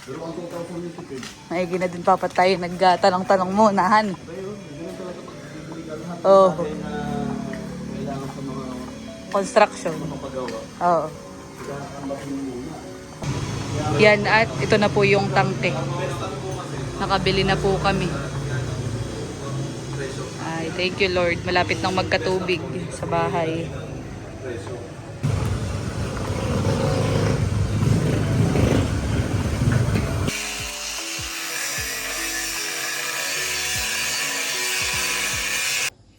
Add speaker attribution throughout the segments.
Speaker 1: Pero ang 2,000 yung tipid.
Speaker 2: Maigi na din papa tayo nagtanong-tanong muna, han.
Speaker 1: Ayun, ganun talaga pag bibili ka lahat.
Speaker 2: Oo.
Speaker 1: Bagay na kailangan sa mga
Speaker 2: Construction.
Speaker 1: mapagawa.
Speaker 2: Oo.
Speaker 1: Kakakambahin mo muna.
Speaker 2: Yan at ito na po yung tangke. Nakabili na po kami. Ay, thank you Lord. Malapit nang magkatubig sa bahay.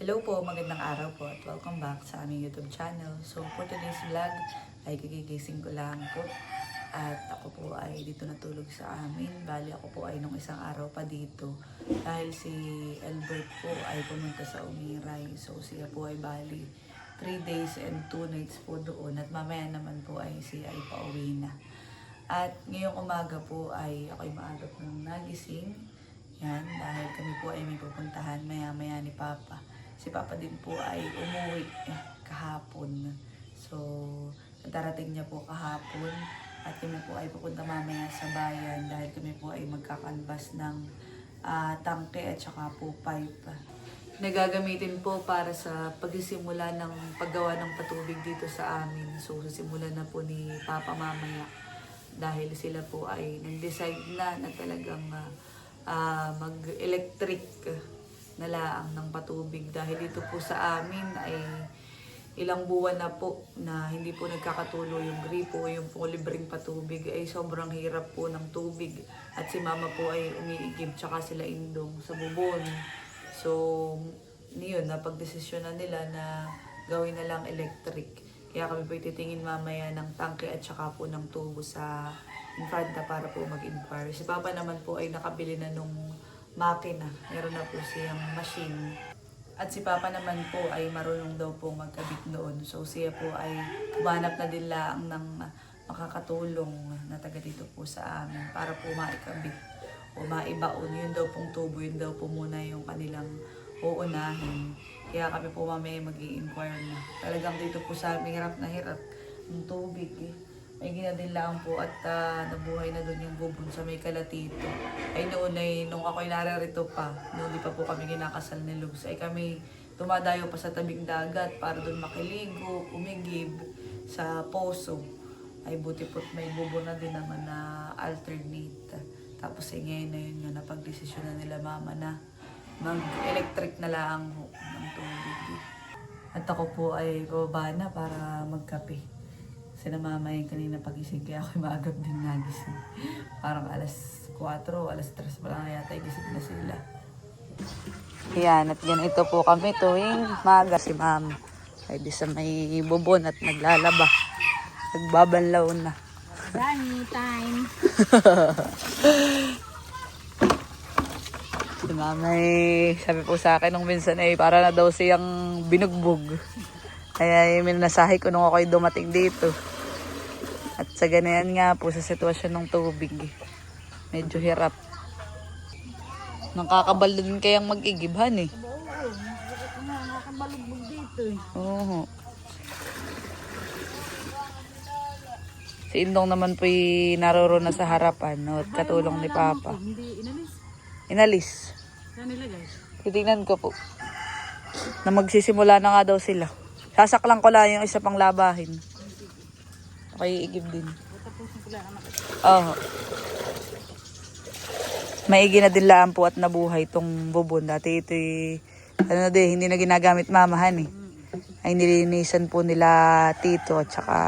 Speaker 2: Hello po, magandang araw po at welcome back sa aming YouTube channel. So for today's vlog ay gigising ko lang po. At ako po ay dito natulog sa amin. Bali ako po ay nung isang araw pa dito. Dahil si Albert po ay pumunta sa Umiray. So siya po ay bali 3 days and 2 nights po doon. At mamaya naman po ay siya ay pauwi na. At ngayong umaga po ay ako'y maaga po nang nagising. Yan, dahil kami po ay may pupuntahan maya-maya ni Papa. Si Papa din po ay umuwi kahapon. So, darating niya po kahapon. At kami po ay pupunta mamaya sa bayan dahil kami po ay magkakanvas ng tangke at saka po pipe. Nagagamitin po para sa pagsisimula ng paggawa ng patubig dito sa amin. So, simulan na po ni Papa mamaya. Dahil sila po ay nag-decide na talagang mag-electric na laang ng patubig dahil dito po sa amin ay ilang buwan na po na hindi po nagkakatuloy yung gripo, yung po libreng patubig ay sobrang hirap po ng tubig at si mama po ay umiigib tsaka sila indong sa bubon. So niyon napagdesisyon na nila na gawin na lang electric. Kaya kami po ititingin mamaya ng tangke at saka po ng tubo sa Infanta para po mag-inquire. Si Papa naman po ay nakabili na nung makina. Meron na po siyang machine. At si Papa naman po ay marunong daw po magkabit noon. So siya po ay humanap na din lang ng makakatulong na taga dito po sa amin para po maikabit o maibaon. Yun daw pong tubo, yun daw po muna yung kanilang uunahin. Kaya kami po mamaya mag-i-inquire na. Talagang dito po sa amin hirap na hirap ng tubig May ginadinlaan po at nabuhay na doon yung bubon sa may Kalatito. Ay noon ay nung ako'y nararito pa, noon di pa po kami kinakasal ni Luz, ay kami tumadayo pa sa tabing dagat para doon makiligo, umigib sa poso. Ay buti po't may bubon na din naman na alternate. Tapos ay ngayon na yun nga napag-desisyon na nila mama na mag-electric na lang ng tubig. At ako po ay bababa na para magkape. Sina mama yung kanina pagising kaya ako'y maagap din nagising. Parang alas 4, alas 3 pa lang yata gising na sila. Yan, at ganito po kami tuwing maga si mama. Ay di sa may bubon at naglalaba. Nagbabanlaw na.
Speaker 3: Dani time.
Speaker 2: Si mama sabi po sa akin nung minsan para na daw siyang binugbog. Kaya minasahe ko nung ako'y dumating dito. At sa ganyan nga po sa sitwasyon ng tubig, medyo hirap. Nakakabal din kayang mag-igibhan
Speaker 3: Oo, nakakabalugbog dito
Speaker 2: Oo. Si Indong naman po'y naroroon na sa harapan at katulong ni Papa.
Speaker 3: Hindi inalis.
Speaker 2: Inalis.
Speaker 3: Saan nilagay?
Speaker 2: Titingnan ko po. Na magsisimula na nga daw sila. Sasaklang ko lang yung isa pang labahin. Okay, igib din.
Speaker 3: Tapusin ko lang anak.
Speaker 2: Oo. Maigi na din lang po at nabuhay itong bubon. Dati ito'y, hindi na ginagamit mamahan Ay nilinisan po nila tito at saka,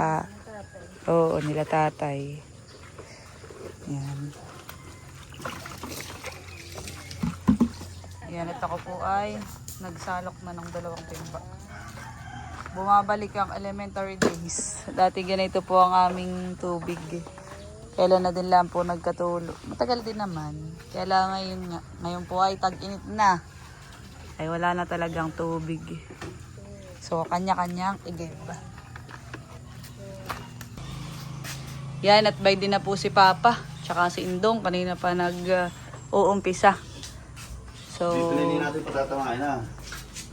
Speaker 2: nila tatay. Yan. Yan, at ako po ay nagsalok na ng 2 timba. Bumabalik ang elementary days. Dati ganito po ang aming tubig. Kailan na din lang po nagkatulo. Matagal din naman. Kaya lang ngayon po ay tag-init na. Ay wala na talagang tubig. So kanya-kanyang igib. Yan, at by din na po si Papa. Tsaka si Indong. Kanina pa nag-uumpisa.
Speaker 1: Dito na natin patatamaan na.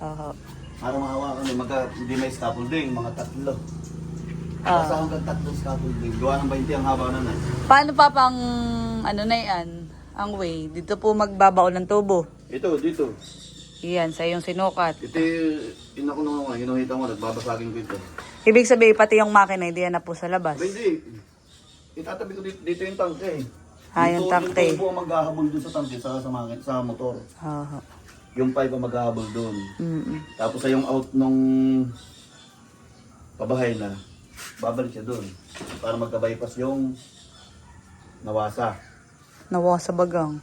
Speaker 2: Oo.
Speaker 1: Para mahawa kami, hindi may scaffolding, mga tatlo. Basta hanggang 3 scaffolding. Gawa ng 20 ang haba na na.
Speaker 2: Paano pa pang ano na yan? Ang way. Dito po magbabaon ng tubo.
Speaker 1: Ito, dito.
Speaker 2: Iyan, sa iyong sinukat.
Speaker 1: Ito yung ako nung hinuhita mo, nagbabasagin ko ito.
Speaker 2: Ibig sabihin, pati yung makina, hindi yan na po sa labas.
Speaker 1: Aba, hindi. Itatabi ko dito yung tangke.
Speaker 2: Yung tangke.
Speaker 1: Yung tubo ang maghahabol doon sa tangke, sa motor.
Speaker 2: Oo.
Speaker 1: Yung pipe ang maghahabol doon.
Speaker 2: Mm-mm.
Speaker 1: Tapos ay yung out nung pabahay na, babalik siya doon. Para magka-bypass yung nawasa.
Speaker 2: Nawa sa bagang.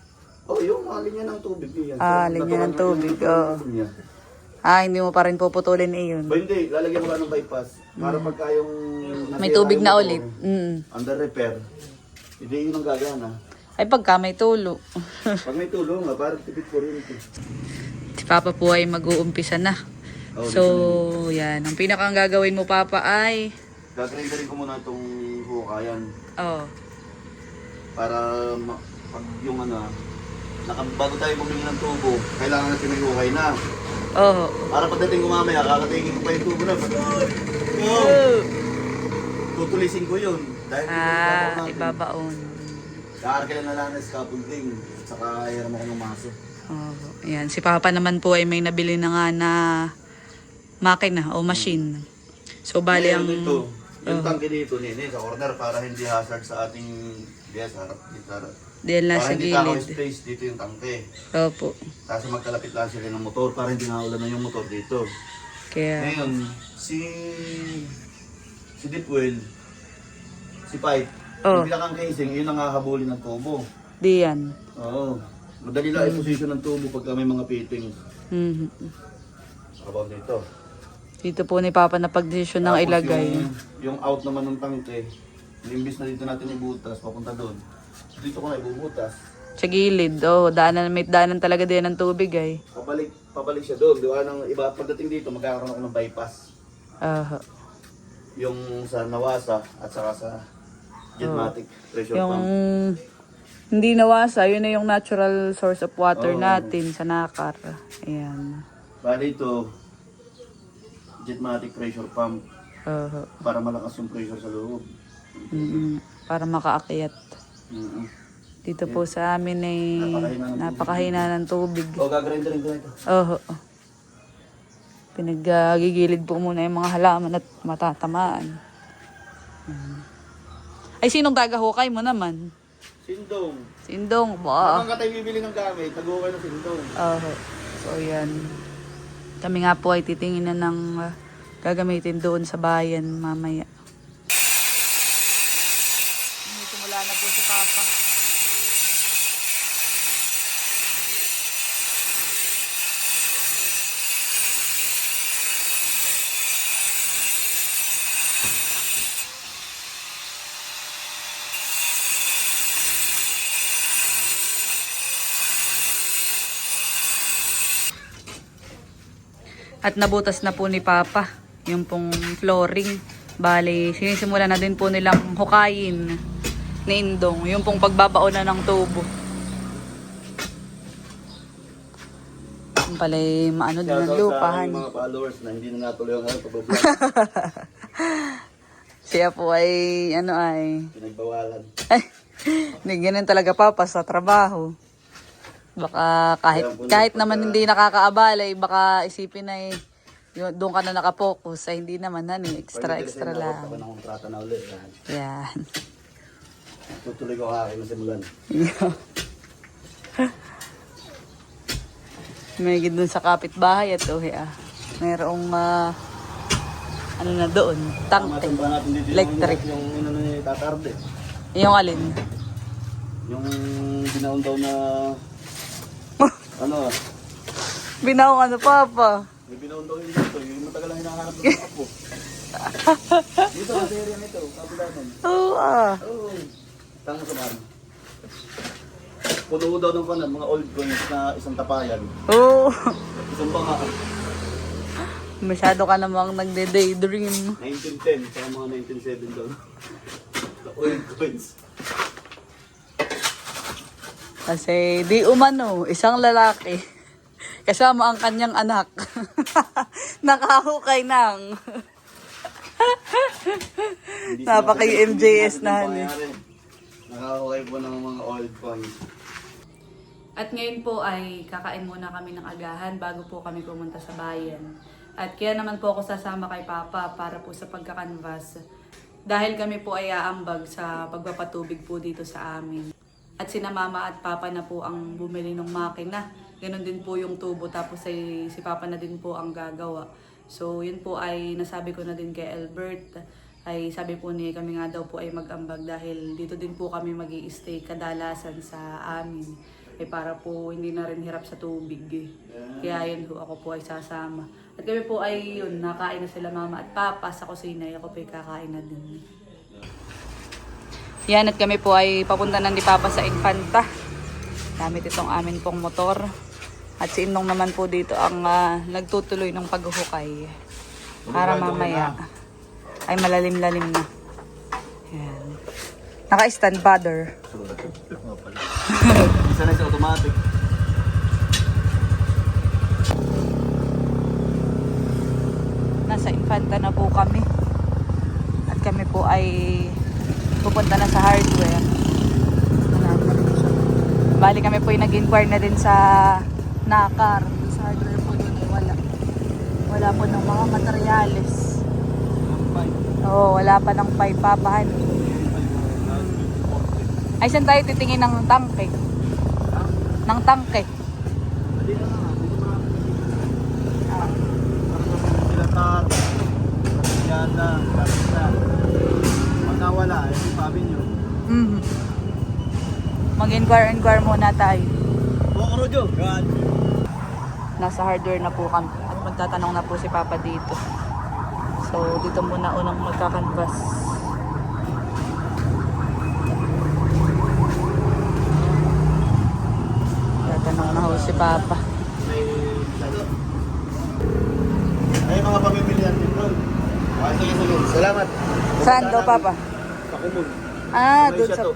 Speaker 1: Oh, yung linya ng tubig yan.
Speaker 2: Linya ng tubig,
Speaker 1: oo.
Speaker 2: Hindi mo pa rin puputulin iyon.
Speaker 1: Ba hindi, lalagyan mo ka ng bypass. Para pagka yung
Speaker 2: May
Speaker 1: nasira
Speaker 2: tubig
Speaker 1: yung
Speaker 2: na
Speaker 1: motor,
Speaker 2: ulit.
Speaker 1: Under repair, hindi yun ang gagana.
Speaker 2: Ay, pagka may tulo.
Speaker 1: Pag may tulong nga, parang tipid ko rin ito.
Speaker 2: Si Papa po ay mag-uumpisa na.
Speaker 1: Oh,
Speaker 2: So, yan. Ang pinakang gagawin mo, Papa, ay...
Speaker 1: Gagawin ko muna itong hukayan. Para pag yung bago tayo bumili ng tubo, kailangan natin may hukay na. Para pagdating ko mamaya, kakatingin ko pa yung tubo na. Tutulisin ko yun. Dahil
Speaker 2: ibabaon.
Speaker 1: Kakargalan na lang ng scaffolding. Saka hiram ako ng maso.
Speaker 2: Ayan. Si Papa naman po ay may nabili na nga na makina o machine. So, bali ang...
Speaker 1: Ito, yung tangke dito, nini, sa corner para hindi hazard sa ating harap.
Speaker 2: Diyan lang
Speaker 1: Para
Speaker 2: sa
Speaker 1: hindi takaw
Speaker 2: gilid.
Speaker 1: space dito yung tangke.
Speaker 2: Opo.
Speaker 1: Tapos magkalapit lang sila ng motor para hindi naulan na yung motor dito.
Speaker 2: Kaya...
Speaker 1: Ngayon, si deep well, si pipe, yung pinakang casing, yun ang hahabulin ng tubo.
Speaker 2: Diyan.
Speaker 1: Oo. Madali lang i-position ng tubo pagka may mga fittings. About dito.
Speaker 2: Dito po ni Papa na pagdesisyon ng
Speaker 1: Tapos
Speaker 2: ilagay.
Speaker 1: Yung out naman ng tangke, imbis na dito natin ibutas, papunta doon. Dito ko na ibubutas.
Speaker 2: Sa gilid. May daanan talaga din ng tubig ay.
Speaker 1: Pabalik siya doon. Di ba nang iba pagdating dito, magkakaroon ako ng bypass. Yung sa Nawasa at saka sa Jetmatic pressure
Speaker 2: Yung
Speaker 1: pump.
Speaker 2: hindi nawasa, yun na yung natural source of water natin sa Nakar. Ayan.
Speaker 1: Bali ito, Jetmatic pressure pump para malakas yung pressure sa loob.
Speaker 2: Para makaakyat. Dito po sa amin ay napakahina ng tubig.
Speaker 1: Gagrinderin ko na ito.
Speaker 2: Pinaggigilid po muna yung mga halaman at matatamaan. Ay, sinong tagahukay mo naman?
Speaker 1: Sindong.
Speaker 2: Sindong, ba?
Speaker 1: Kapag ka tayo bibili ng gamit, tag-ukay ng sindong.
Speaker 2: So, yan. Kami nga po ay titingin na ng gagamitin doon sa bayan mamaya. Simula na po si Papa. At nabutas na po ni Papa yung pong flooring. Bali, sinisimula na din po nilang hukayin ni Indong. Yung pong pagbabaon na ng tubo. Yung pala maano din ng lupahan.
Speaker 1: Mga followers na hindi na natuloy ang pag-vlog.
Speaker 2: Siya po ay
Speaker 1: Pinagbawalan.
Speaker 2: hindi ganun talaga Papa sa trabaho. Baka kahit naman hindi nakakaabalay, baka isipin ay doon ka na nakapokus, ay hindi naman extra lang.
Speaker 1: Pag ng kontrata na ulit.
Speaker 2: Yan.
Speaker 1: Tutuloy ko kakin na simulan.
Speaker 2: May doon sa kapitbahay at mayroong ano na doon, tangke, electric.
Speaker 1: Yung ni Tatarde.
Speaker 2: Yung alin?
Speaker 1: Yung binaon daw na
Speaker 2: Binaong Papa?
Speaker 1: May binaon daw yung dito. Yung matagal lang hinahanap ng apo. Dito, sa area nito. Kapilanan. Oo. Tanga sa man. Puno daw ng mga old coins na isang tapayan. Isang banga.
Speaker 2: Masyado ka namang nagde-daydream.
Speaker 1: 1910, saka mga 1907 daw. Old coins.
Speaker 2: Kasi di umano, isang lalaki, kasama ang kanyang anak, nakahukay ng
Speaker 1: Hindi
Speaker 2: Napaka-MJS
Speaker 1: sila-
Speaker 2: na,
Speaker 1: hindi pangyayari. Nakakukay po ng mga old coins.
Speaker 2: At ngayon po ay kakain muna kami ng agahan bago po kami pumunta sa bayan. At kaya naman po ako sasama kay Papa para po sa pagkakanvas. Dahil kami po ay aambag sa pagpapatubig po dito sa amin. At sina Mama at Papa na po ang bumili ng makina. Ganon din po yung tubo tapos ay si Papa na din po ang gagawa. So yun po ay nasabi ko na din kay Albert. Ay sabi po niya kami nga daw po ay mag-ambag dahil dito din po kami mag-i-stay kadalasan sa amin. Para po hindi na rin hirap sa tubig. Kaya yun po, ako po ay sasama. At kami po ay yun, nakain na sila Mama at Papa sa kusina. Ako po ay kakain na din. Yan, at kami po ay papunta na ni Papa sa Infanta. Gamit itong amin pong motor. At si Inong naman po dito ang nagtutuloy ng paghuhukay. Para mamaya ay malalim-lalim na. Yan. Naka-stand father.
Speaker 1: Isa na sa automatic.
Speaker 2: Nasa Infanta na po kami. At kami po ay pupunta na sa hardware. Bali kami po ay nag-inquire na din sa Nakar. Sa hardware po doon ay wala. Wala po ng mga materyales. Oo, wala pa ng pipe papahan. Ay, saan tayo titingin ng tangke? Ng tangke.
Speaker 1: Magkawala, yung sabi nyo.
Speaker 2: Mag-inquire muna tayo.
Speaker 1: Bukro Jo!
Speaker 2: Nasa hardware na po kami. At magtatanong na po si Papa dito. So, dito muna unang magkakanvas. Tatanong na ho si Papa.
Speaker 1: Ay, mga pamimilihan din doon. Sige. Salamat.
Speaker 2: Saan daw, Papa?
Speaker 1: Sa Kumul.
Speaker 2: Ah,
Speaker 1: May
Speaker 2: doon sa...
Speaker 1: chateau.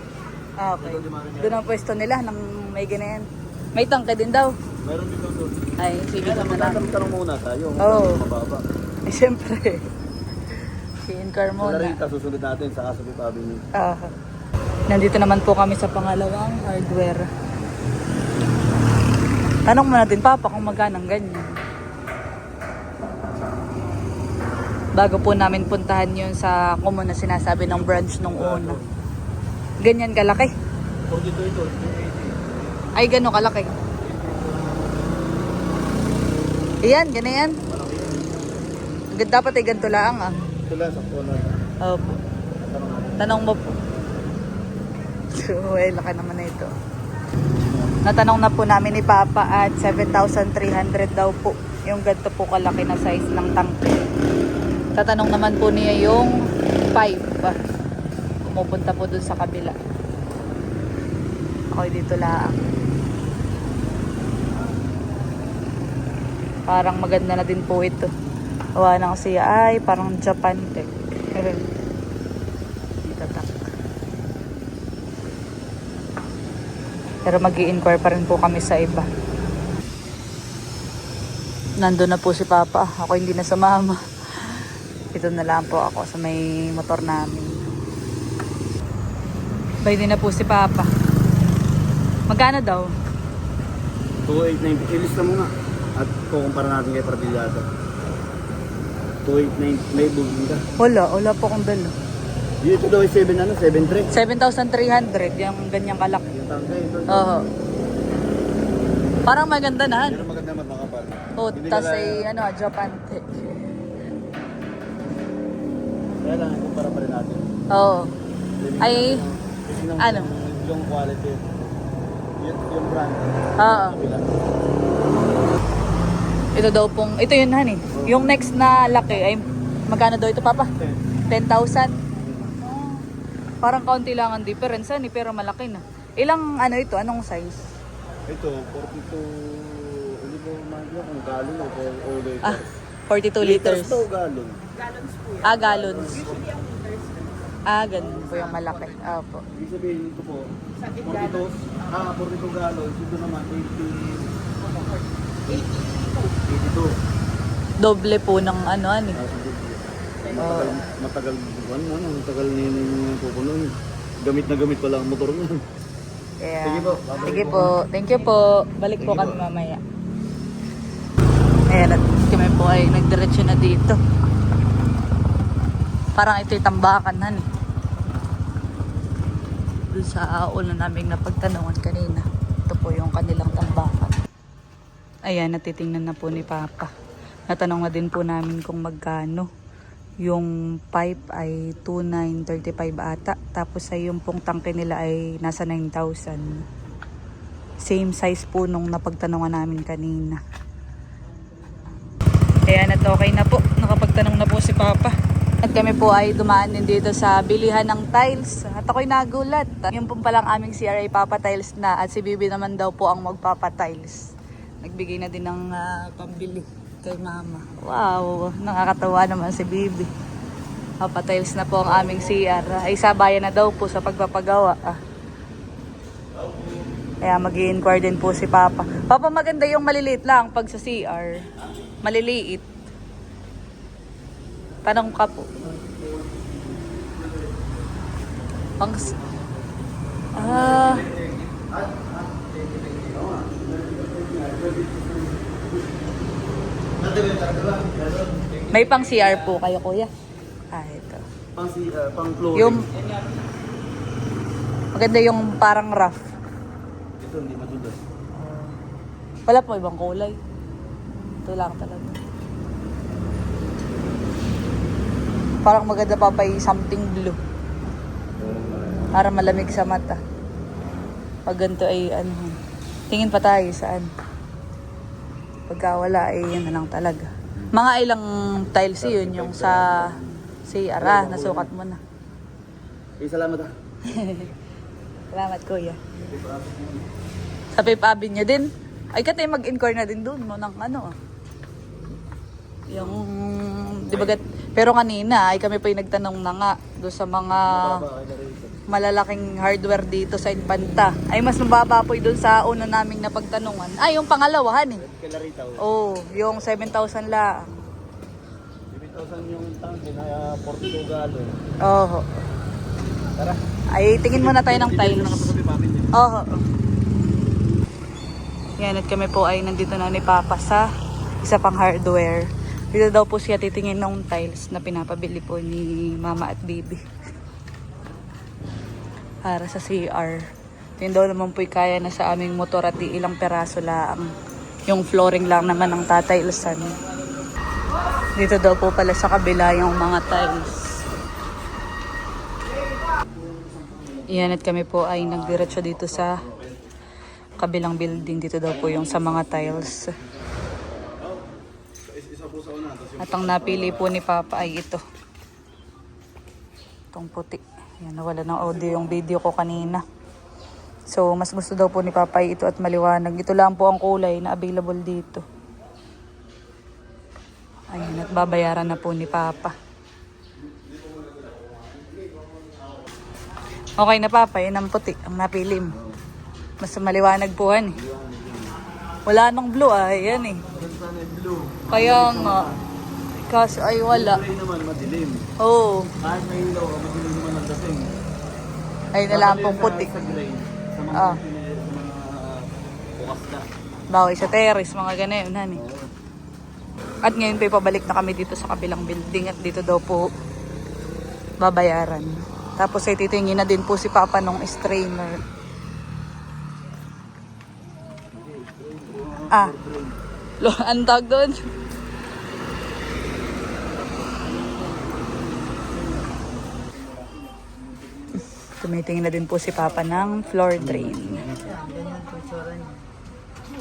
Speaker 2: Ah, okay. Doon ang pwesto nila ng may ganyan. May tangke din daw.
Speaker 1: Meron din doon.
Speaker 2: Ay, sige
Speaker 1: Kaya
Speaker 2: doon na lang.
Speaker 1: magtatanong muna tayo.
Speaker 2: Oo.
Speaker 1: Mababa.
Speaker 2: Eh, siyempre. Si-incar
Speaker 1: Wala
Speaker 2: muna.
Speaker 1: rin kasusunod natin sa kaso ni Pabi niyo.
Speaker 2: Nandito naman po kami sa pangalawang hardware. Tanong mo natin, Papa, kung magkano ganyan. Bago po namin puntahan yun sa common na sinasabi ng branch nung una. Ganyan kalaki.
Speaker 1: 42 ito.
Speaker 2: Ay, gano'n kalaki. Iyan, ganyan. Dapat ay ganito lang ah.
Speaker 1: Ito lang sa corner.
Speaker 2: Opo. Tanong mo po. So, laki naman na ito. Natanong na po namin ni Papa at 7,300 daw po. Yung ganito po kalaki na size ng tangke. Tatanong naman po niya yung pipe. Pumupunta po dun sa kabila. Ako dito lang. Parang maganda na din po ito. Gawa na kasi ay parang Japan tech. Tatak. Pero mag-i-inquire pa rin po kami sa iba. Nandun na po si Papa. Ako hindi na sumama. Ito na lang po ako sa may motor namin. Pwede na po si Papa. Magkano daw?
Speaker 1: 2890. Ilista mo nga. At kukumpara natin kay Pardillado. 2890. May bugin ka.
Speaker 2: Wala po akong dalo.
Speaker 1: Dito daw ay 7,300.
Speaker 2: 7,300 yung ganyang kalaki.
Speaker 1: Yung tangkay ito.
Speaker 2: Oo. Parang maganda na.
Speaker 1: Pero maganda makapal.
Speaker 2: Oh, tas ay Japan tech.
Speaker 1: Kaya lang, kumpara pa rin natin.
Speaker 2: Oo. Ay, ano?
Speaker 1: Yung quality. Yung brand.
Speaker 2: Oo. Ito daw pong, ito yun honey. Yung next na laki ay, magkano daw ito Papa? 10,000? Parang kaunti lang ang difference pero malaki na. Ilang ito? Anong size?
Speaker 1: Ito, 42, hindi ko magyo kung galon o liters.
Speaker 2: Ah, 42 liters.
Speaker 1: Ito, galon.
Speaker 2: Ah, gallons. Ah, ganun po yung malaki. Opo.
Speaker 1: Ibig sabihin ito po, 42 galons. Ito naman, 82.
Speaker 2: Doble po ng
Speaker 1: Matagal, matagal ni pupunon. Gamit na gamit pala ang motor niya.
Speaker 2: Kaya,
Speaker 1: Sige po.
Speaker 2: sige po. Thank you po. Balik po kami mamaya. Ayan, at kami po ay nagdiretso na dito. Parang ito'y tambakan, han. Doon sa ulo naming napagtanungan kanina. Ito po yung kanilang tambakan. Ayan, natitingnan na po ni Papa. Natanong na din po namin kung magkano. Yung pipe ay 2,935 ata. Tapos ay yung pong tangke nila ay nasa 9,000. Same size po nung napagtanungan namin kanina. Ayan, at okay na po. Nakapagtanong na po si Papa. At kami po ay dumaan din dito sa bilihan ng tiles. At ako'y nagulat. Yung po palang aming CRA papatiles na at si Bibi naman daw po ang magpapatiles. Nagbigay na din ng pambili kay Mama. Wow, nakakatawa naman si Bibi. Papatiles na po ang aming CR. Ay sabayan na daw po sa pagpapagawa. Kaya mag-i-inquire din po si Papa. Papa, maganda yung maliliit lang pag sa CR. Maliliit. Tanong ka po. May pang CR po kayo, kuya? Ito.
Speaker 1: Pang flooring.
Speaker 2: Yung maganda yung parang rough.
Speaker 1: Ito, hindi madulas.
Speaker 2: Wala po ibang kulay. Ito lang talaga. Parang maganda pa pa something blue. Para malamig sa mata. Pag ganito ay ano, tingin pa tayo saan. Pagka wala ay yan na lang talaga. Mga ilang tiles yun yung sa CR, nasukat mo na.
Speaker 1: Salamat ah.
Speaker 2: Salamat kuya. Sa Fifth Avenue din. Ay katay mag-inquire na din doon mo ng ano. Yung, di ba pero kanina ay kami pa yung nagtanong na nga doon sa mga malalaking hardware dito sa Infanta. Ay mas mababa po doon sa una naming napagtanungan. Ay, yung pangalawahan eh. Oh, yung 7,000 lang.
Speaker 1: 7,000 yung tanke na 42 galon.
Speaker 2: Oo.
Speaker 1: Tara.
Speaker 2: Ay, tingin muna tayo ng tiles. Oo. Yan, at kami po ay nandito na ni Papa sa isa pang hardware. Dito daw po siya titingin ng tiles na pinapabili po ni Mama at Bibi. Para sa CR. Yun daw naman po'y kaya na sa aming motor at ilang peraso lang. Yung flooring lang naman ang tatailsan. Dito daw po pala sa kabila yung mga tiles. Yan, at kami po ay nagdiretso dito sa kabilang building. Dito daw po yung sa mga tiles. At ang napili po ni Papa ay ito. Itong puti. Yan, nawala ng audio yung video ko kanina. So, mas gusto daw po ni Papa ay ito at maliwanag. Ito lang po ang kulay na available dito. Ayun, at babayaran na po ni Papa. Okay na Papa, yan ang puti. Ang napili mo. Mas maliwanag po yan eh. Wala nang blue yan eh. Kaya nga. Kaso ay wala.
Speaker 1: Gray naman, madilim.
Speaker 2: Oo.
Speaker 1: Kahit may ilaw, madilim naman ang dating.
Speaker 2: Ay na lang pong puti.
Speaker 1: Sa gray, sa mga,
Speaker 2: Ah.
Speaker 1: bukas na.
Speaker 2: Bawi sa terrace, mga ganun. Hani. At ngayon pa pabalik na kami dito sa kabilang building at dito daw po babayaran. Tapos ay titingin na din po si Papa nung strainer. Ang tawag doon? Tumitingin na din po si Papa ng floor drain.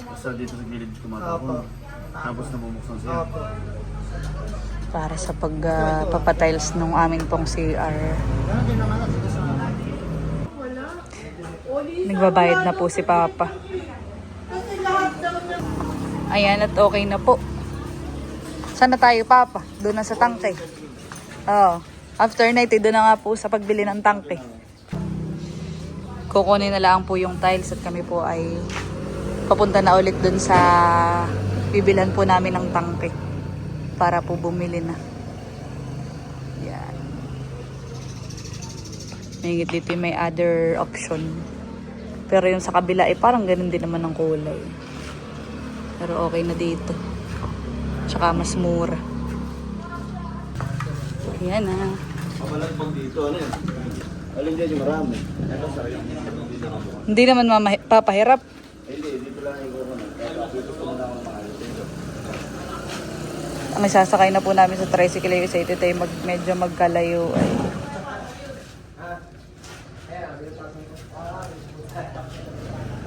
Speaker 1: Basta dito sa gilid tumatapon. Tapos nabubuksan siya.
Speaker 2: Para sa pagpapatiles nung amin pong CR. Nagbabayad na po si Papa. Ayan, at okay na po. Saan na tayo, Papa? Doon na sa tangke. Oo. After night, doon na nga po sa pagbili ng tangke. Kukunin na lang po yung tiles at kami po ay papunta na ulit doon sa bibilhan po namin ng tangke para po bumili na. Yan. May dito may other option. Pero yung sa kabila ay parang ganun din naman ang kulay. Pero okay na dito. Tsaka mas mura. Yan ah.
Speaker 1: Mamalagpag dito, ano yan? Alin dyan yung marami.
Speaker 2: Hindi naman papahirap.
Speaker 1: Hindi, dito lang yung gano'n. Dito ko muna ako maayos dito.
Speaker 2: Ang isasakay na po namin sa tricycle ay sa ito tayo medyo magkalayo ay.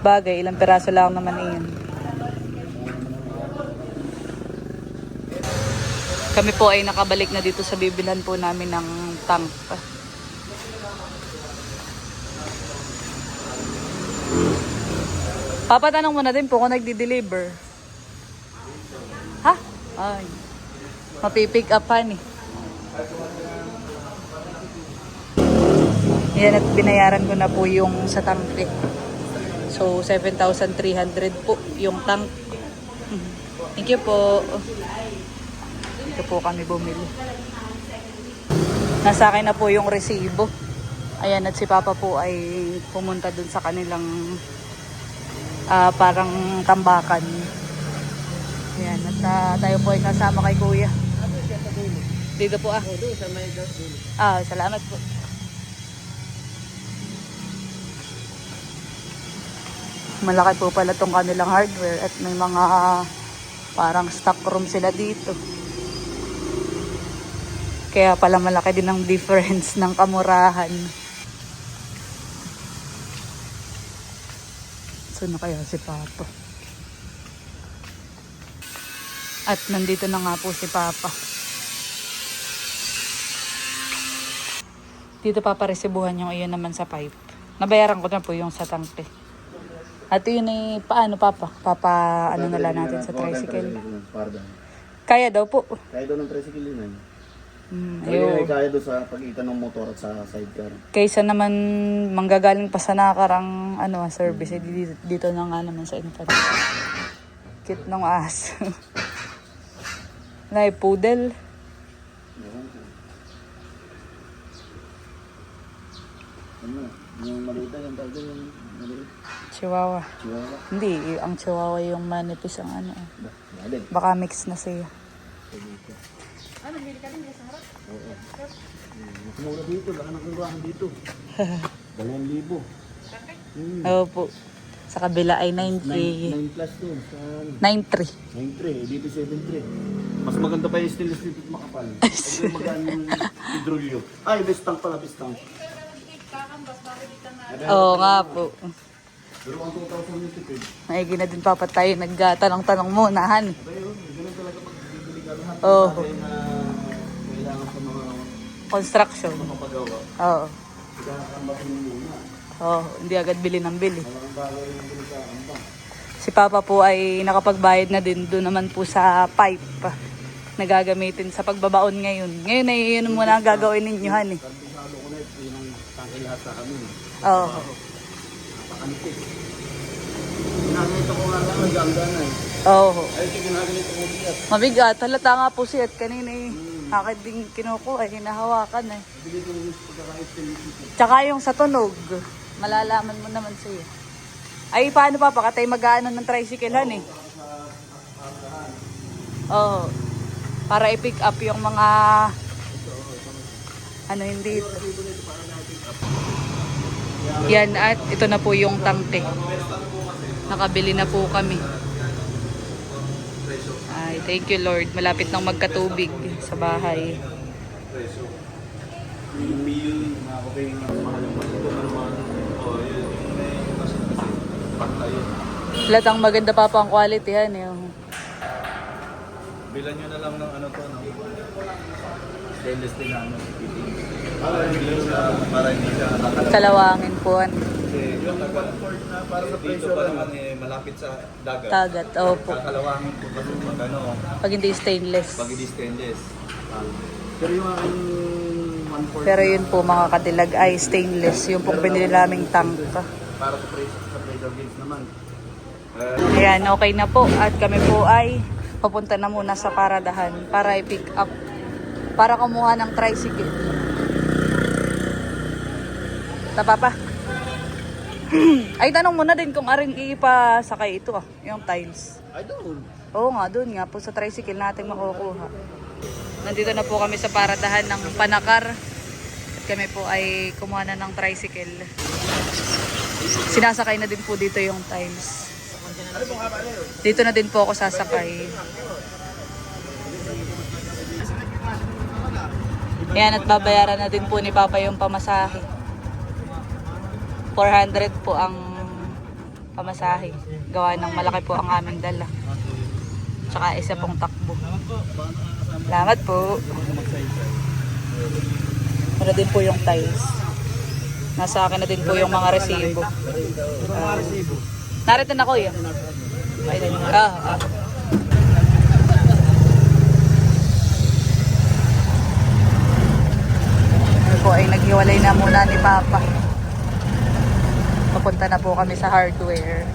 Speaker 2: Bagay, ilang peraso lang naman iyon. Kami po ay nakabalik na dito sa bibilhan po namin ng tank. Papatanong mo na din po kung nagdi-deliver. Ha? Ay. Mapipick up pa ni. Yan at binayaran ko na po yung sa tangke. So 7,300 po yung tank. Thank you po. Dito po kami bumili. Nasa akin na po yung resibo. Ayan at si Papa po ay pumunta dun sa kanilang parang tambakan. Ayan at tayo po ay kasama kay Kuya. Dito po ah. Salamat po. Malaki po pala tong kanilang hardware at may mga parang stock room sila dito. Kaya pala malaki din ang difference ng kamurahan. So na kaya si Papa. At nandito na nga po si Papa. Dito paparesibuhan yung iyon naman sa pipe. Nabayaran ko na po yung sa tangke. At yun ay paano Papa? Ano na lang natin sa tricycle. Kaya daw po.
Speaker 1: Kaya daw ng tricycle yun ay.
Speaker 2: Ayun.
Speaker 1: Kaya daw sa pagitan ng motor at sa sidecar.
Speaker 2: Kaysa naman manggagaling pa sa nakarang service, dito na nga naman sa infant. Cute ng aso. Nay poodle.
Speaker 1: Ano? Yung malita yung tawag yung maliit.
Speaker 2: Chihuahua.
Speaker 1: Chihuahua.
Speaker 2: Hindi, ang chihuahua yung manipis ang
Speaker 1: Malin.
Speaker 2: Baka mix na siya.
Speaker 3: Ano, bili ka rin sa harap?
Speaker 1: Oo. Mas mura dito. Baka nakukuhaan dito. 2,000.
Speaker 2: Oo po. Sa kabila ay
Speaker 1: 9
Speaker 2: 90.
Speaker 1: plus to.
Speaker 2: 93.
Speaker 1: 9.3. Dito 7.3. Mas maganda pa yung stainless steel at makapal. Ay, yung maganda yung hidrolyo. Ay, bestang pala, bestang.
Speaker 2: Oo nga po.
Speaker 1: Pero ang 2,000 yung tipid.
Speaker 2: Maigi na din Papa tayo. Nagtanong-tanong muna, han.
Speaker 1: Pero yun, ganun talaga pag bibili ka lahat.
Speaker 2: Oo.
Speaker 1: Bagay na kailangan sa mga
Speaker 2: Construction.
Speaker 1: mapagawa.
Speaker 2: Oo.
Speaker 1: Kakakambakin mo muna.
Speaker 2: Oo, hindi agad bili ng bili.
Speaker 1: Ang bagay yung bili sa ambang.
Speaker 2: Si Papa po ay nakapagbayad na din doon naman po sa pipe na gagamitin sa pagbabaon ngayon. Ngayon ay yun muna ang gagawin ninyo, han eh.
Speaker 1: Kantisado ko na ito yung tangke lahat sa amin.
Speaker 2: Oo.
Speaker 1: Napakanipis. Ginagawin ko nga lang, nag-aangga na eh.
Speaker 2: Oo.
Speaker 1: Ay, ito ginagawin ko ulit.
Speaker 2: Mabigat. Halata nga po siya at kanina eh. Akit din kinuko ay hinahawakan eh.
Speaker 1: Bili ko yung pagkaka-extend dito.
Speaker 2: Tsaka yung sa tunog, malalaman mo naman siya. Ay, paano pa? Pakatay mag-aano ng tricycle, han eh. Oo. Para i-pick up yung mga hindi ito. Yan at ito na po yung tangke. Nakabili na po kami. Ay, thank you Lord. Malapit nang magkatubig sa bahay.
Speaker 1: Yung meal, mga kapay nga, mahal yung ito, manuman. O, yun. Kasi pantay.
Speaker 2: Latang maganda pa ang quality yan.
Speaker 1: Bilan nyo na lang ng ano to, no? Stainless din namin. Para hindi siya nakakalaman.
Speaker 2: Kalawangin po.
Speaker 1: Kasi yung comfort na para sa pressure pa naman malapit sa dagat.
Speaker 2: Tagat. Opo.
Speaker 1: Kakalawangin po kasi pag ano,
Speaker 2: Pag hindi stainless.
Speaker 1: pag hindi stainless. Pero yung aking 1/4
Speaker 2: Pero yun po mga kadilag ay stainless. Yung pong pinili naming tank.
Speaker 1: para sa pressure gauge naman.
Speaker 2: Ayan, okay na po. At kami po ay papunta na muna sa paradahan para i-pick up para kumuha ng tricycle. Tapa pa. Ay, tanong mo na din kung aring ipasakay ito yung tiles.
Speaker 1: Ay, doon.
Speaker 2: Oo nga, doon nga po sa tricycle natin makukuha. Nandito na po kami sa paradahan ng Panakar. At kami po ay kumuha na ng tricycle. Sinasakay na din po dito yung tiles. Dito na din po ako sasakay. Yan, at babayaran na din po ni Papa yung pamasahe. 400 po ang pamasahe. Gawa ng malaki po ang aming dala. Tsaka isa pong takbo. Salamat po. Ano din po yung tiles. Nasa akin na din po yung mga resibo. Narito na ko yun. Po ay naghiwalay na muna ni Papa. Papunta na po kami sa hardware.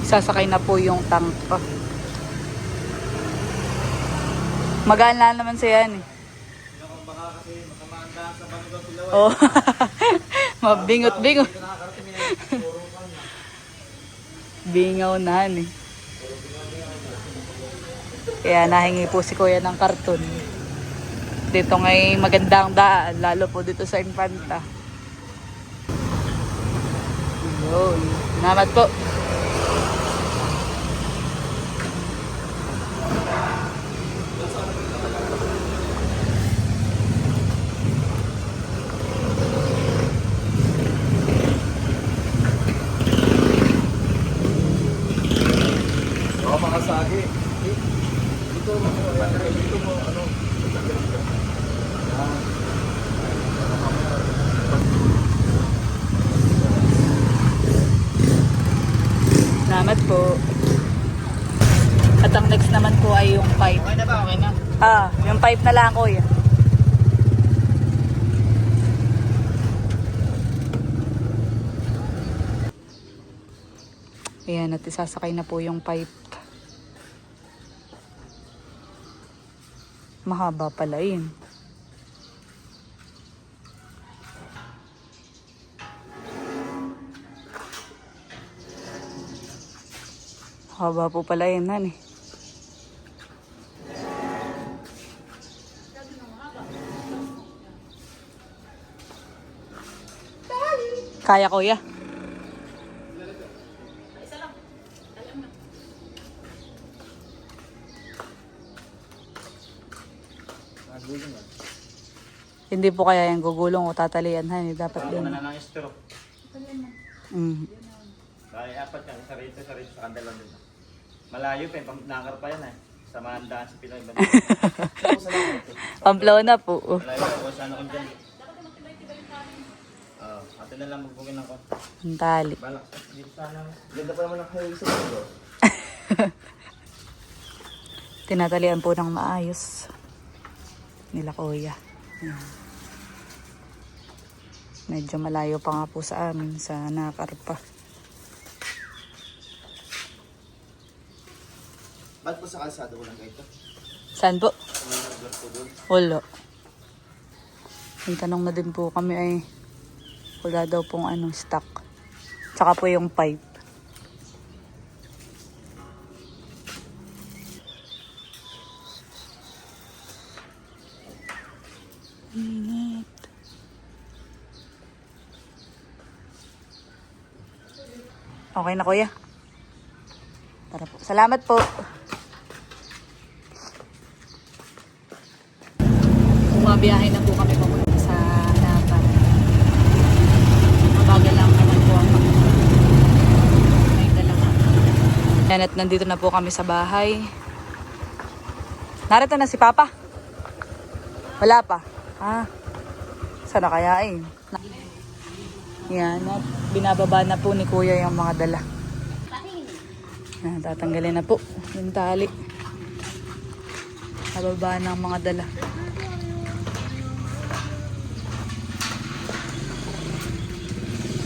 Speaker 2: Sasakay na po yung tank. Magaan lang naman siya yan eh. Oh. Mabingot-bingot. Bingaw na eh. Kaya nahingi po si Kuya ng karton. Dito ngay magandang daan, lalo po dito sa Infanta. Yun. Salamat po.
Speaker 1: Oo, mga sagi. Dito mo, ano.
Speaker 2: Salamat po. At ang next naman po ay yung pipe.
Speaker 1: Okay na ba? Okay na?
Speaker 2: Yung pipe na lang, Kuya. Ayan, at isasakay na po yung pipe. Mahaba pala yun. Haba po pala yun, nan eh. Kaya, Kuya. Hindi po kaya yung gugulong o tatalian, han. Dapat din.
Speaker 1: Na ng stroke. Kaya apat yan, sa rito sa kandalan din. Malayo pa, pang nakar pa yan eh. Samahan daan sa Pinoy.
Speaker 2: Pamplona po.
Speaker 1: Malayo ako sa ano kung dyan. Atin na lang magbugin ng kon.
Speaker 2: Ang tali.
Speaker 1: Balak, dito sana. Ganda pa naman ang highway sa mundo.
Speaker 2: Tinatalian po ng maayos. Nila Kuya. Ayan. Medyo malayo pa nga po sa amin sa Nakarpa.
Speaker 1: Ba't po sa kalsada walang ito?
Speaker 2: Saan po?
Speaker 1: May nag-vlog po doon.
Speaker 2: Wala. Yung tanong na din po kami ay wala daw pong anong stock. Tsaka po yung pipe. Init. Okay na, Kuya. Tara po. Salamat po. Bumabiyahe na po kami papunta sa Napa. Mabagal lang naman po ang may dalaga. Yan, at nandito na po kami sa bahay. Narito na si Papa. Wala pa. Sana kaya eh. Yan, at binababa na po ni Kuya yung mga dala. Yan, tatanggalin na po yung tali. Nababa na ang mga dala.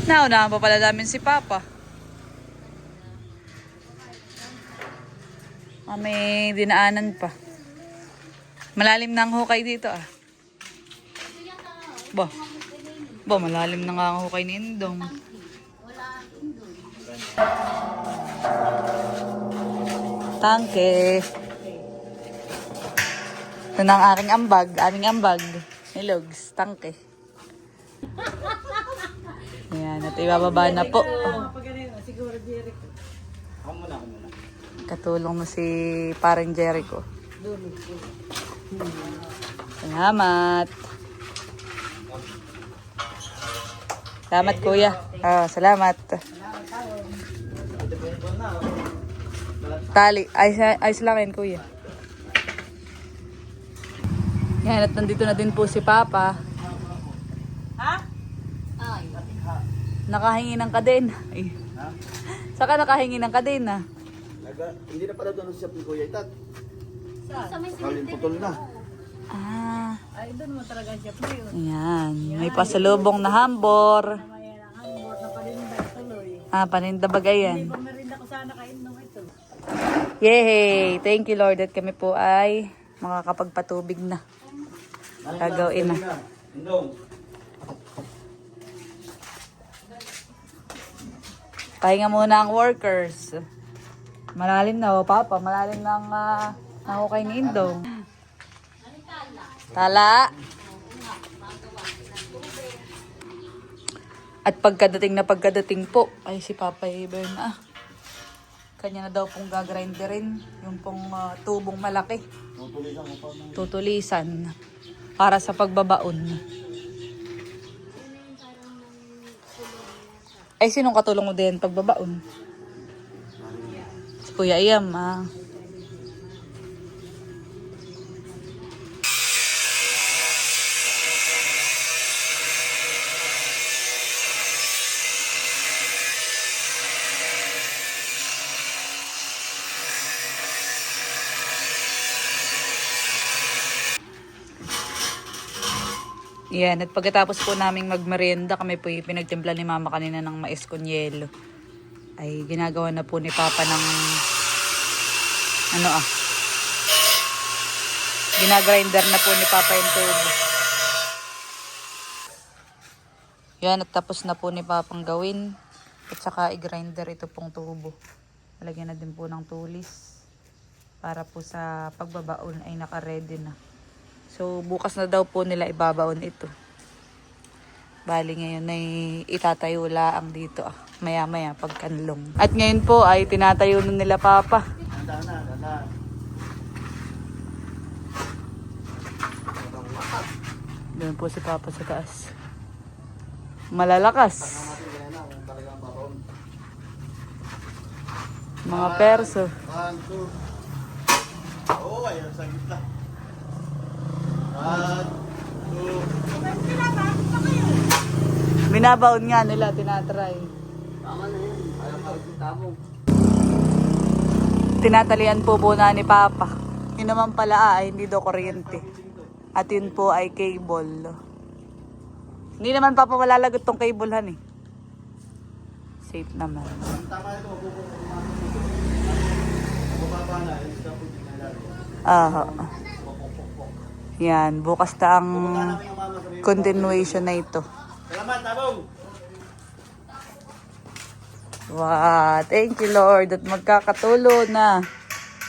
Speaker 2: Naunahan pa pala namin si Papa. May dinaanan pa. Malalim na ang hukay dito ah. Ba, malalim na nga ang hukay ni Indong. Tangke. Ito na ang aking ambag. Aming ambag. Nilogs. Tangke. Ayan. At ibababa na po. Katulong mo si parang Jericho. Salamat. Salamat kuya. Salamat. Tali. Ayos lang yan kuya. Yan at nandito na din po si Papa. Ha? Nakahingi ng kadena. Ay. Saka nakahingi ng kadena.
Speaker 1: Hindi na pala doon siya Kuya Itat. Kaling putol na.
Speaker 3: Ay, doon mo talaga siya po yun.
Speaker 2: Ayan. May pasalubong na hambor.
Speaker 3: Hambor na palinda tuloy.
Speaker 2: Paninda bagayan.
Speaker 3: Pamarinda ko sana kain nung ito.
Speaker 2: Yay! Thank you Lord at kami po ay makakapagpatubig na. Gagawin na.
Speaker 1: Indong.
Speaker 2: Pahinga muna ang workers. Malalim na o Papa. Malalim na ang hukay ni Indong. Tala. At pagkadating po, ay si Papa Iber na. Kanya na daw pong gagrinderin. Yung pong tubong malaki. Tutulisan. Para sa pagbabaon. Ay, sinong katulong mo din pagbabaon? Si Kuya Iyam, Yan, at pagkatapos po naming magmerienda, kami po yung pinagtimpla ni Mama kanina ng mais con yelo. Ay ginagawa na po ni Papa ng ginagrinder na po ni Papa yung tubo. Yan, at tapos na po ni Papang gawin. At saka i-grinder ito pong tubo. Lagyan na din po ng tulis. Para po sa pagbabaon ay naka-ready na. So, bukas na daw po nila ibabaon ito. Bali ngayon ay itatayo laang dito maya-maya pagkanlong. At ngayon po ay tinatayo na nila Papa.
Speaker 1: Ganda.
Speaker 2: Doon po si Papa sa taas. Malalakas. Mga perso.
Speaker 1: 1, 2. Oh, ayun sa gitna. 1, 2.
Speaker 2: Binabaon nga nila, tinatry.
Speaker 1: Tama na yan. Ayaw magsitabong.
Speaker 2: Tinatalian po muna ni Papa. Yun naman pala ay hindi daw kuryente. At yun po ay cable. Hindi naman Papa malalagot tong cablehan eh. Safe naman.
Speaker 1: Tama ito. Mababa na.
Speaker 2: Yan, bukas na ang continuation na ito.
Speaker 1: Salamat, tabong!
Speaker 2: Wow, thank you Lord at magkakatulo na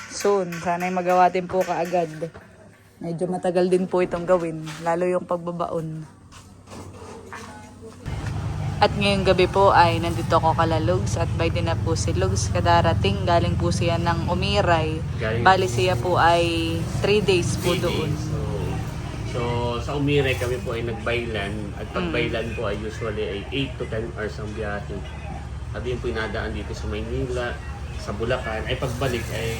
Speaker 2: soon. Sana'y magawa din po kaagad. Medyo matagal din po itong gawin, lalo yung pagbabaon. At ngayong gabi po ay nandito ako kala Lugs at by din na po si Lugs kadarating. Galing po siya ng Umiray. Bali siya po ay 3 days po doon.
Speaker 4: So sa Umiray kami po ay nagbaylan at pagbaylan po ay usually ay 8 to 10 hours ang biyahe. At yun po inadaan dito sa Maynila, sa Bulacan. Ay pagbalik ay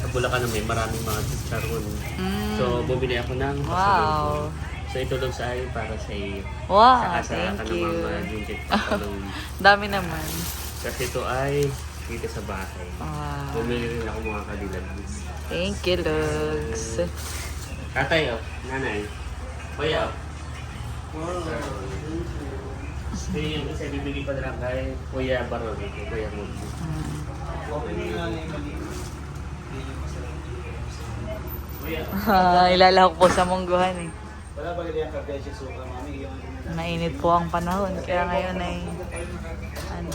Speaker 4: sa Bulacan na may maraming mga chicharon. So bumili ako ng pasalubong. So ito lang sa akin para sa iyo.
Speaker 2: Wow,
Speaker 4: Saka
Speaker 2: thank
Speaker 4: sa
Speaker 2: you.
Speaker 4: mga junket pasalubong.
Speaker 2: Dami naman.
Speaker 4: Kasi ito ay dito sa bahay.
Speaker 2: Wow.
Speaker 4: Bumili rin ako mga kadilag.
Speaker 2: Thank you, Lugs.
Speaker 4: Tatay oh, nanay. Kuya oh. Ito yung isa bibigay pa na lang kay Kuya Baron, kay Kuya Mundo.
Speaker 2: Ilalahok po sa mungguhan eh.
Speaker 1: Wala ba ganyan ka-beshi suka, mami?
Speaker 2: Mainit po ang panahon. Kaya ngayon ay... Ano?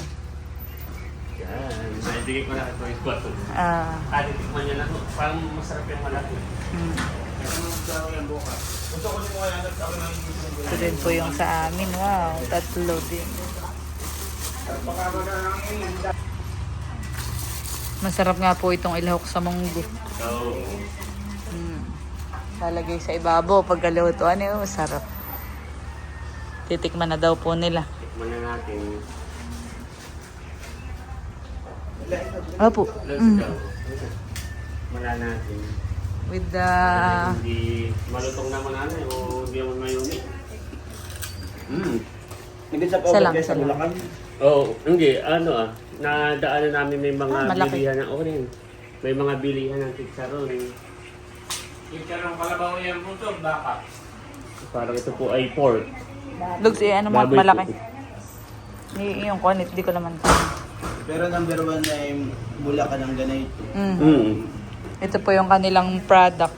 Speaker 4: Yan. Naibigay ko na ito yung kwato. Titikman niya na ito. Parang masarap yung malaki.
Speaker 2: Ito din po yung sa amin. Wow, tatlo din. Masarap nga po itong ilahok sa munggo.
Speaker 4: So,
Speaker 2: Lalagay sa ibabaw. Pagkaluto, ano masarap. Titikman na daw po nila.
Speaker 4: tikman na natin.
Speaker 2: Opo.
Speaker 4: Let's go. Mala natin.
Speaker 2: With the...
Speaker 4: Hindi malutong naman ano o hindi naman mayumi.
Speaker 1: Hindi sa
Speaker 2: Isa lang,
Speaker 1: overlay
Speaker 2: isa
Speaker 1: sa
Speaker 2: lang.
Speaker 1: Bulacan.
Speaker 4: Oo, hindi. Nadaanan namin may mga
Speaker 2: malaki.
Speaker 4: bilihan ng orin. May mga bilihan ng chicharon.
Speaker 5: Chicharon kalabaw yan po to, baka.
Speaker 4: Parang ito po ay pork.
Speaker 2: Lugs, ano mga
Speaker 4: Baboy
Speaker 2: malaki.
Speaker 4: po.
Speaker 2: Yung konit, di ko naman.
Speaker 1: Pero number 1 na yung Bulacan ng ganito.
Speaker 2: Ito po yung kanilang product.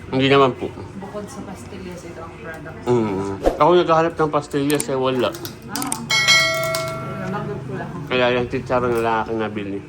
Speaker 4: Hindi naman po.
Speaker 2: Bukod sa pastillas, ito ang product.
Speaker 4: Ako naghahanap ng pastillas eh wala. Kaya yung chicharon na lang aking nabili.